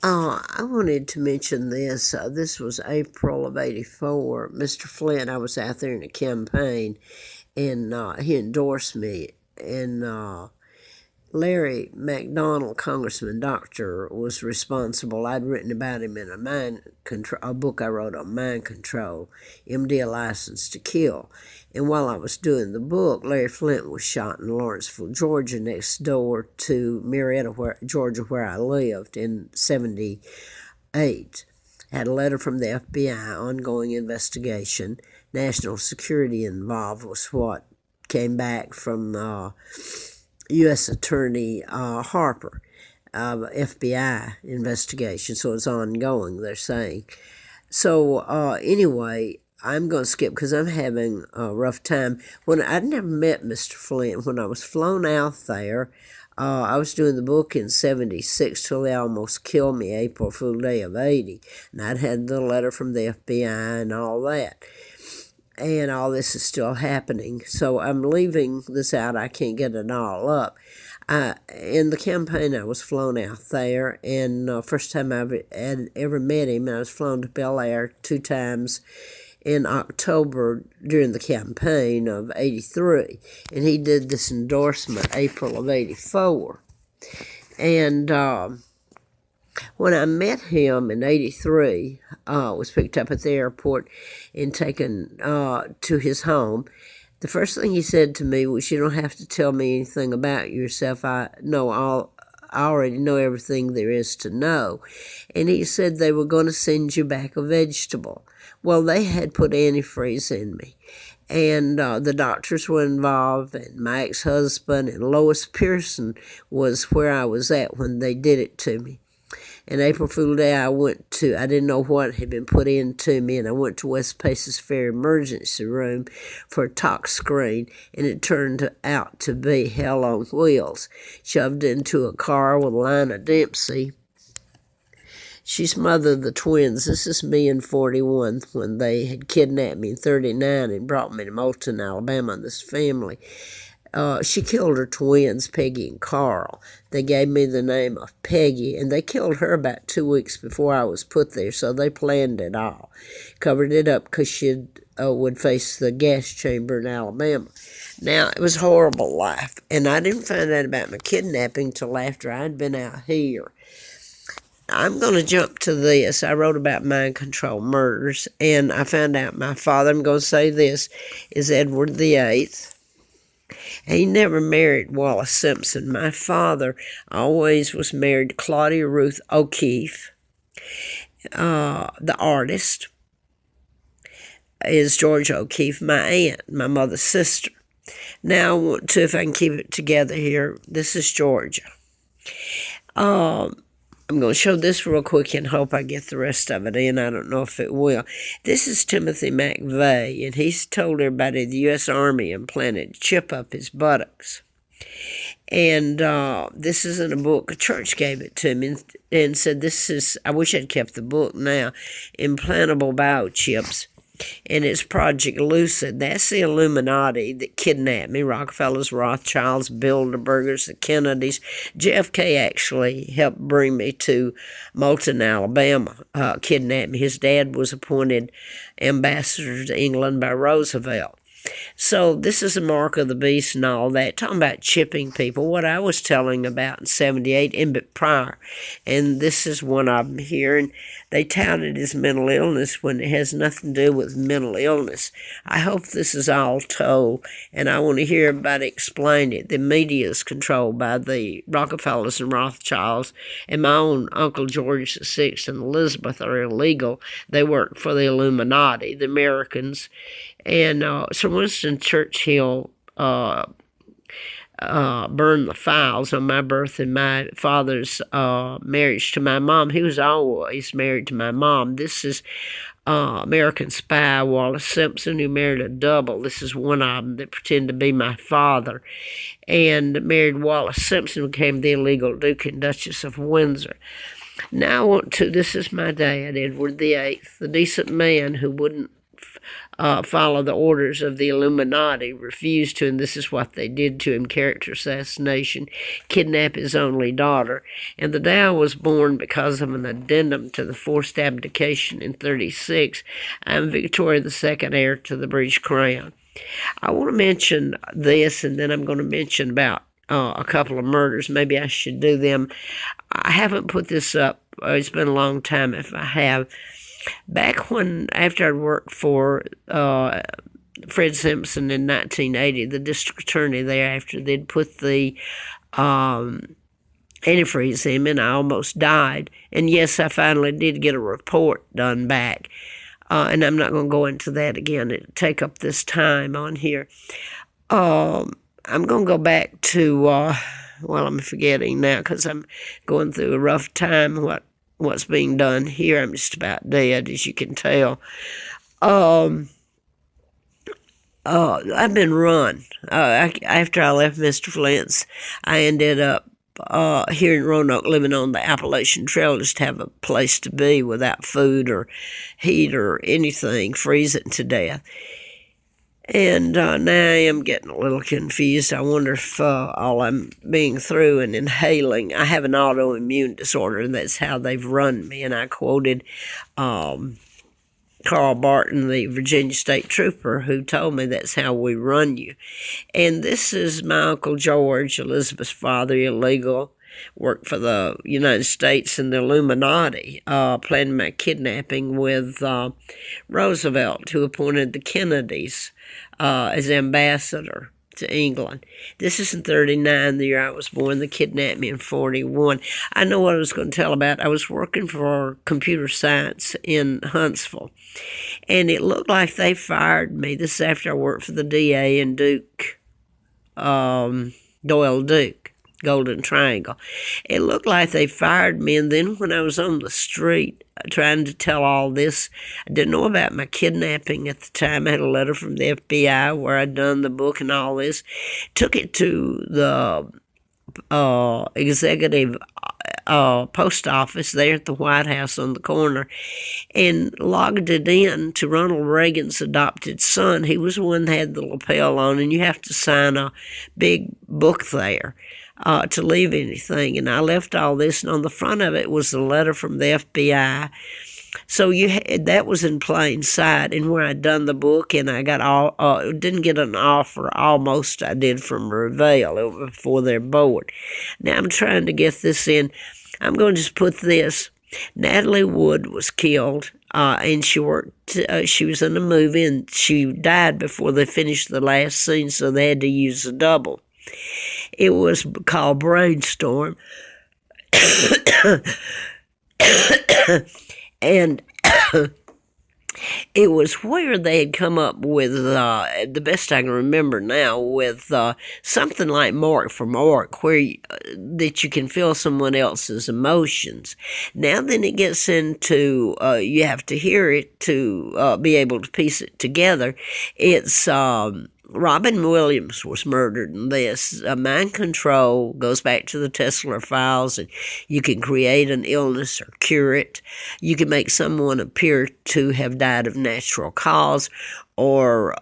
I wanted to mention this. This was April of '84. Mr. Flint, I was out there in a campaign, and he endorsed me. And Larry McDonald, Congressman Doctor, was responsible. I'd written about him in a book I wrote on mind control, MD: A License to Kill. And while I was doing the book, Larry Flint was shot in Lawrenceville, Georgia, next door to Marietta, Georgia, where I lived in '78. Had a letter from the FBI, ongoing investigation. National security involved was what came back from U.S. Attorney Harper, FBI investigation, so it's ongoing, they're saying. So anyway, I'm going to skip because I'm having a rough time. When I'd never met Mr. Flint, when I was flown out there, I was doing the book in '76 till they almost killed me, April Fool Day of '80, and I'd had the letter from the FBI and all that. And all this is still happening. So I'm leaving this out. I can't get it all up. In the campaign, I was flown out there, and first time I had ever met him, I was flown to Bel Air 2 times in October during the campaign of '83. And he did this endorsement April of '84. And when I met him in '83, was picked up at the airport and taken to his home. The first thing he said to me was, "You don't have to tell me anything about yourself. I already know everything there is to know." And he said they were going to send you back a vegetable. Well, they had put antifreeze in me. And the doctors were involved, and my ex-husband, and Lois Pearson was where I was at when they did it to me. And April Fool Day, I didn't know what had been put into me, and I went to West Paces Fair emergency room for a tox screen, and it turned out to be hell on wheels. Shoved into a car with Lina Dempsey. She smothered the twins. This is me in '41 when they had kidnapped me in '39 and brought me to Moulton, Alabama, this family. She killed her twins, Peggy and Carl. They gave me the name of Peggy, and they killed her about 2 weeks before I was put there, so they planned it all. Covered it up because she would face the gas chamber in Alabama. Now, it was a horrible life, and I didn't find out about my kidnapping till after I'd been out here. I'm going to jump to this. I wrote about mind control murders, and I found out my father, I'm going to say this, is Edward VIII. He never married Wallace Simpson. My father always was married to Claudia Ruth O'Keeffe. The artist is Georgia O'Keeffe, my aunt, my mother's sister. Now I want to, if I can keep it together here, this is Georgia. I'm going to show this real quick and hope I get the rest of it in. I don't know if it will. This is Timothy McVeigh, and he's told everybody the U.S. Army implanted a chip up his buttocks. And this is in a book. A church gave it to me and said, this is, I wish I'd kept the book now, implantable biochips. And it's Project Lucid. That's the Illuminati that kidnapped me. Rockefellers, Rothschilds, Bilderbergers, the Kennedys. JFK actually helped bring me to Moulton, Alabama, kidnapped me. His dad was appointed ambassador to England by Roosevelt. So this is a mark of the beast and all that. Talking about chipping people, what I was telling about in '78 and prior. And this is one of them here. And they touted his mental illness when it has nothing to do with mental illness. I hope this is all told, and I want to hear everybody explain it. The media is controlled by the Rockefellers and Rothschilds, and my own Uncle George VI and Elizabeth are illegal. They work for the Illuminati, the Americans. And Sir Winston Churchill burned the files on my birth and my father's marriage to my mom. He was always married to my mom. This is American Spy, Wallace Simpson, who married a double. This is one of them that pretended to be my father. And married Wallace Simpson, became the illegal Duke and Duchess of Windsor. Now I want to, this is my dad, Edward VIII, the decent man who wouldn't follow the orders of the Illuminati, refused to, and this is what they did to him, character assassination, kidnap his only daughter. And the Dow was born because of an addendum to the forced abdication in 36. I'm Victoria II, heir to the British Crown. I want to mention this, and then I'm going to mention about a couple of murders. Maybe I should do them. I haven't put this up. It's been a long time if I have. Back when, after I'd worked for Fred Simpson in 1980, the district attorney there, after they'd put the antifreeze in me, and I almost died. And yes, I finally did get a report done back. And I'm not going to go into that again. It'll take up this time on here. I'm going to go back to, well, I'm forgetting now because I'm going through a rough time. What's being done here, I'm just about dead, as you can tell. I've been run. After I left Mr. Flint's, I ended up here in Roanoke, living on the Appalachian Trail, just to have a place to be without food or heat or anything, freezing to death. And now I am getting a little confused. I wonder if all I'm being through and inhaling, I have an autoimmune disorder, and that's how they've run me. And I quoted Carl Barton, the Virginia State Trooper, who told me that's how we run you. And this is my Uncle George, Elizabeth's father, illegal, worked for the United States and the Illuminati, planning my kidnapping with Roosevelt, who appointed the Kennedys as ambassador to England. This is in 39, the year I was born. They kidnapped me in 41. I know what I was going to tell about. I was working for computer science in Huntsville, and it looked like they fired me. This is after I worked for the DA in Doyle Duke, Golden Triangle. It looked like they fired me, and then when I was on the street trying to tell all this, I didn't know about my kidnapping at the time. I had a letter from the FBI where I'd done the book and all this. Took it to the executive post office there at the White House on the corner, and logged it in to Ronald Reagan's adopted son. He was the one that had the lapel on, and you have to sign a big book there to leave anything. And I left all this, and on the front of it was a letter from the FBI. So that was in plain sight, and where I'd done the book, and I got didn't get an offer. Almost I did from Reveal before their board. Now I'm trying to get this in. I'm going to just put this. Natalie Wood was killed, and she worked. She was in a movie, and she died before they finished the last scene, so they had to use a double. It was called Brainstorm. And it was where they had come up with, the best I can remember now, with something like Mark for Mark, where that you can feel someone else's emotions. Now then it gets into, you have to hear it to be able to piece it together. It's Robin Williams was murdered in this. Mind control goes back to the Tesla files, and you can create an illness or cure it. You can make someone appear to have died of natural cause or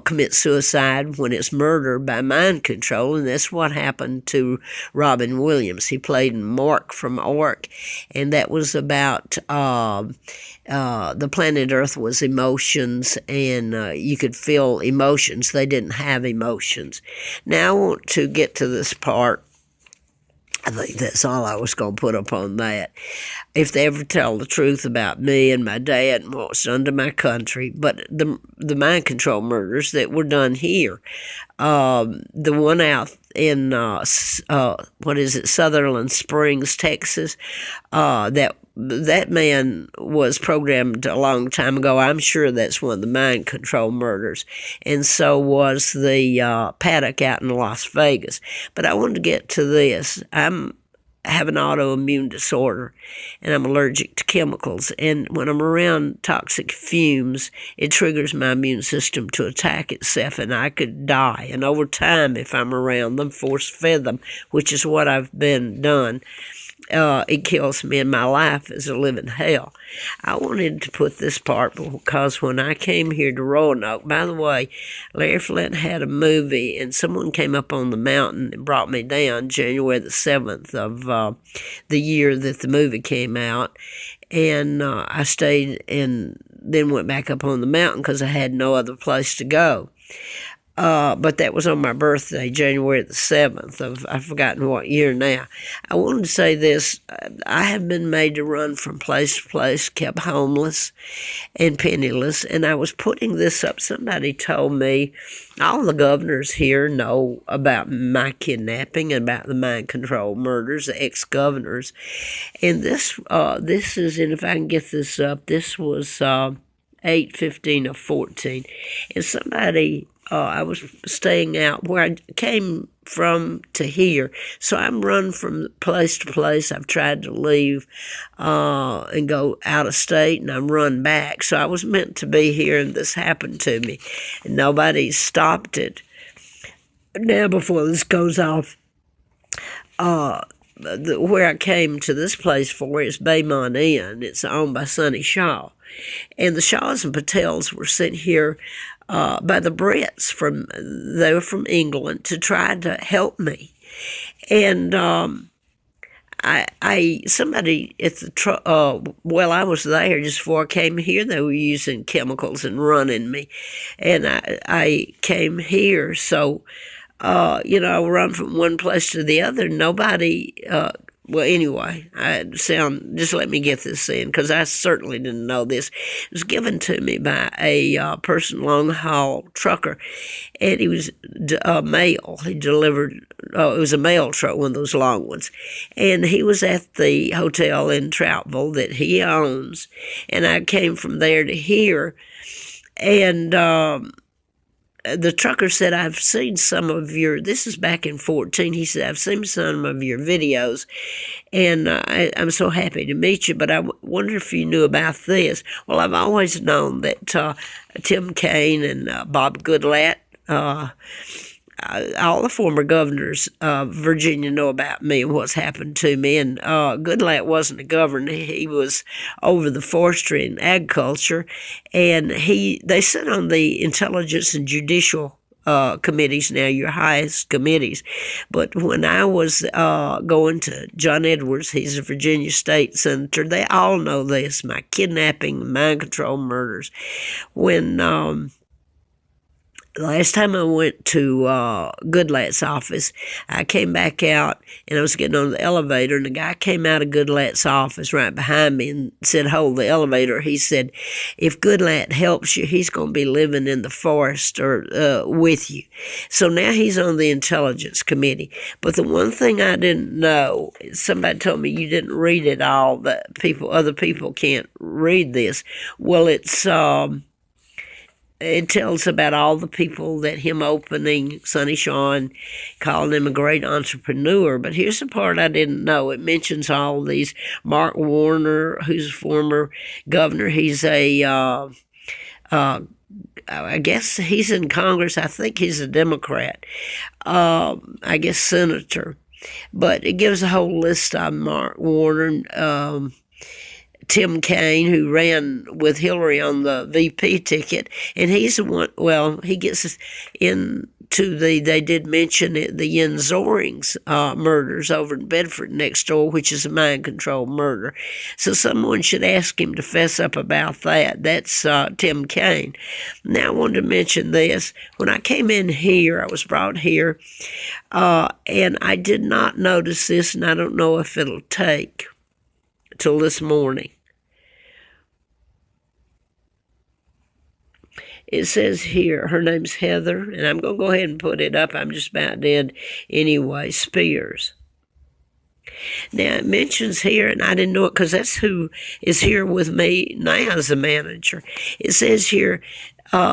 commit suicide when it's murder by mind control, and that's what happened to Robin Williams. He played Mark from Ork, and that was about the planet Earth was emotions, and you could feel emotions. They didn't have emotions. Now I want to get to this part. I think that's all I was going to put up on that. If they ever tell the truth about me and my dad and what's done to my country, but the mind control murders that were done here, the one out in Sutherland Springs, Texas, that man was programmed a long time ago. I'm sure that's one of the mind control murders. And so was the Paddock out in Las Vegas. But I wanted to get to this. I have an autoimmune disorder, and I'm allergic to chemicals. And when I'm around toxic fumes, it triggers my immune system to attack itself, and I could die. And over time, if I'm around them, force-fed them, which is what I've been done. it kills me, and my life is a living hell. I wanted to put this part because when I came here to Roanoke, by the way, Larry Flint had a movie, and someone came up on the mountain and brought me down January the 7th of the year that the movie came out. And I stayed and then went back up on the mountain because I had no other place to go. But that was on my birthday, January the 7th of, I've forgotten what year now. I wanted to say this. I have been made to run from place to place, kept homeless and penniless, and I was putting this up. Somebody told me all the governors here know about my kidnapping and about the mind control murders, the ex-governors. And this is, and if I can get this up, this was 8/15 of 14. And somebody... I was staying out where I came from to here. So I'm run from place to place. I've tried to leave and go out of state, and I'm run back. So I was meant to be here, and this happened to me. And nobody stopped it. Now, before this goes off, where I came to this place for is Baymont Inn. It's owned by Sonny Shaw. And the Shaws and Patels were sent here by the Brits. They were from England to try to help me. And somebody at the I was there just before I came here. They were using chemicals and running me, and I came here. So I run from one place to the other. Nobody. Well, anyway, just let me get this in, because I certainly didn't know this. It was given to me by a person, long-haul trucker, and he was mail. He delivered, it was a mail truck, one of those long ones, and he was at the hotel in Troutville that he owns, and I came from there to here, and the trucker said, I've seen some of this is back in 14, he said, I've seen some of your videos, and I'm so happy to meet you, but I wonder if you knew about this. Well, I've always known that Tim Kaine and Bob Goodlatte, all the former governors of Virginia know about me and what's happened to me. And Goodlatte wasn't a governor. He was over the forestry and agriculture. And they sit on the intelligence and judicial committees now, your highest committees. But when I was going to John Edwards, he's a Virginia state senator, they all know this, my kidnapping, mind control murders. When... last time I went to Goodlatte's office, I came back out, and I was getting on the elevator, and the guy came out of Goodlatte's office right behind me and said, hold the elevator. He said, if Goodlatte helps you, he's going to be living in the forest or with you. So now he's on the Intelligence Committee. But the one thing I didn't know, somebody told me you didn't read it all, that other people can't read this. Well, it tells about all the people that him opening, Sonny Shaw, calling him a great entrepreneur. But here's the part I didn't know. It mentions all these. Mark Warner, who's a former governor, he's I guess he's in Congress. I think he's a Democrat. I guess senator. But it gives a whole list of Mark Warner, Tim Kaine, who ran with Hillary on the VP ticket, and he's the one, he gets into they did mention it, the Yen Zorings murders over in Bedford next door, which is a mind control murder. So someone should ask him to fess up about that. That's Tim Kaine. Now I wanted to mention this. When I came in here, I was brought here, and I did not notice this, and I don't know if it'll take till this morning. It says here, her name's Heather, and I'm going to go ahead and put it up. I'm just about dead anyway, Spears. Now, it mentions here, and I didn't know it because that's who is here with me now as a manager. It says here,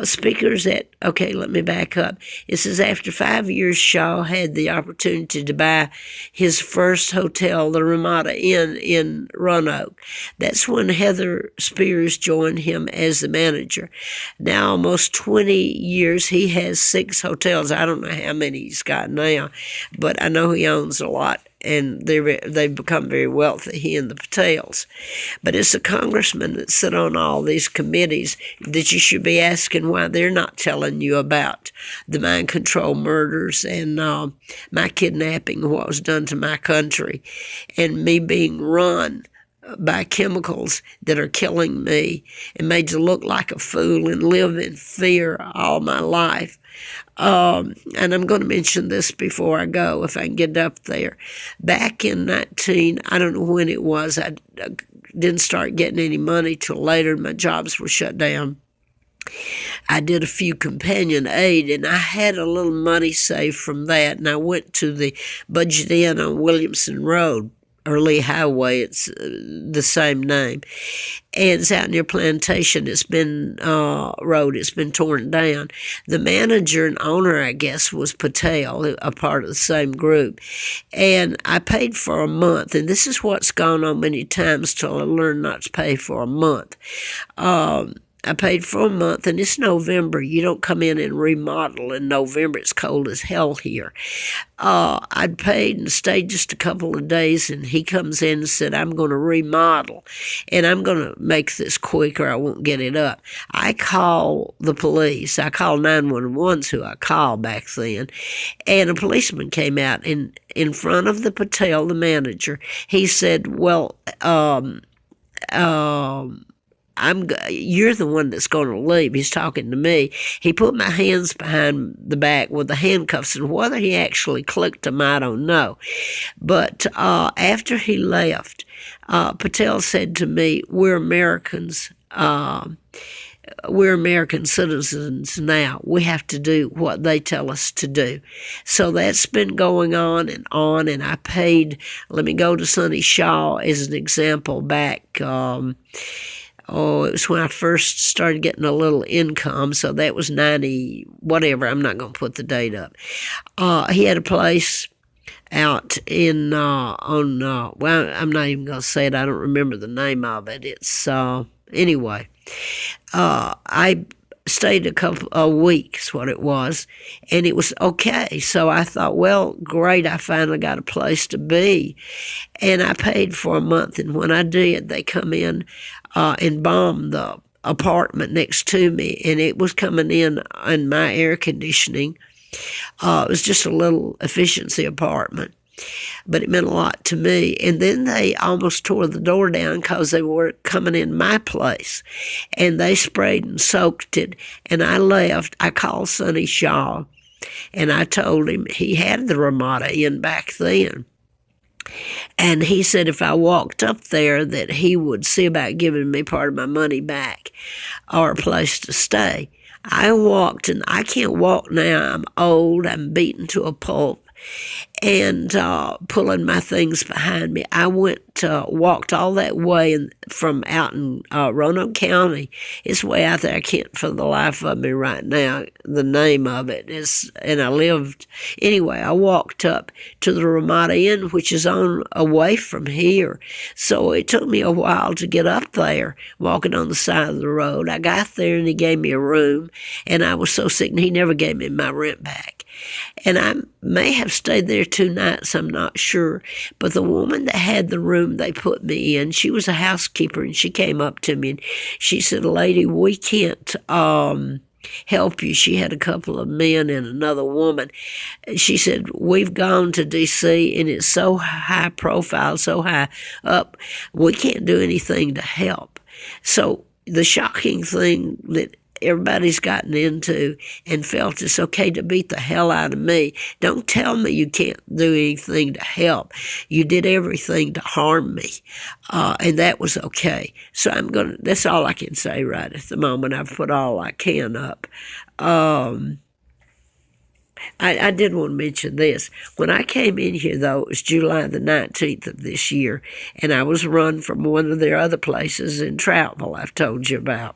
speakers okay, let me back up. It says, after 5 years, Shaw had the opportunity to buy his first hotel, the Ramada Inn in Roanoke. That's when Heather Spears joined him as the manager. Now, almost 20 years, he has 6 hotels. I don't know how many he's got now, but I know he owns a lot. and they've become very wealthy, he and the Patels. But it's the congressmen that sit on all these committees that you should be asking why they're not telling you about the mind control murders and my kidnapping, what was done to my country, and me being run by chemicals that are killing me and made to look like a fool and live in fear all my life. And I'm going to mention this before I go, if I can get up there. Back in I don't know when it was, I didn't start getting any money till later. My jobs were shut down. I did a few companion aid, and I had a little money saved from that, and I went to the Budget Inn on Williamson Road, or Lee Highway, it's the same name. And it's out near Plantation. It's been road. It's been torn down. The manager and owner, I guess, was Patel, a part of the same group. And I paid for a month. And this is what's gone on many times till I learned not to pay for a month. I paid for a month, and it's November. You don't come in and remodel in November. It's cold as hell here. I'd paid and stayed just a couple of days, and he comes in and said, I'm going to remodel, and I'm going to make this quick or I won't get it up. I call the police. I called 911's who I called back then, and a policeman came out, and in front of the Patel, the manager, he said, well, you're the one that's going to leave. He's talking to me. He put my hands behind the back with the handcuffs, and whether he actually clicked them, I don't know. But after he left, Patel said to me, we're Americans. We're American citizens now. We have to do what they tell us to do. So that's been going on, and I paid, let me go to Sonny Shaw as an example back, it was when I first started getting a little income, so that was 90, whatever, I'm not going to put the date up. He had a place out in, well, I'm not even going to say it, I don't remember the name of it. It's, anyway, I stayed a week is what it was, and it was okay. So I thought, well, great, I finally got a place to be. And I paid for a month, and when I did, they come in and bombed the apartment next to me, and it was coming in my air conditioning. It was just a little efficiency apartment, but it meant a lot to me. And then they almost tore the door down because they were coming in my place, and they sprayed and soaked it, and I left. I called Sonny Shaw, and I told him he had the Ramada Inn back then. And he said if I walked up there that he would see about giving me part of my money back or a place to stay. I walked, and I can't walk now. I'm old. I'm beaten to a pulp, and pulling my things behind me. I walked all that way from out in Roanoke County. It's way out there. I can't for the life of me right now the name of it is. And I lived anyway. I walked up to the Ramada Inn, which is on away from here. So it took me a while to get up there, walking on the side of the road. I got there, and he gave me a room, and I was so sick, and he never gave me my rent back. And I may have stayed there 2 nights, I'm not sure. But the woman that had the room they put me in, she was a housekeeper, and she came up to me and she said, lady, we can't help you. She had a couple of men and another woman. She said, we've gone to D.C., and it's so high profile, so high up, we can't do anything to help. So the shocking thing that everybody's gotten into and felt it's okay to beat the hell out of me. Don't tell me you can't do anything to help. You did everything to harm me, and that was okay. So that's all I can say right at the moment. I've put all I can up. I did want to mention this. When I came in here, though, it was July the 19th of this year, and I was run from one of their other places in Troutville I've told you about.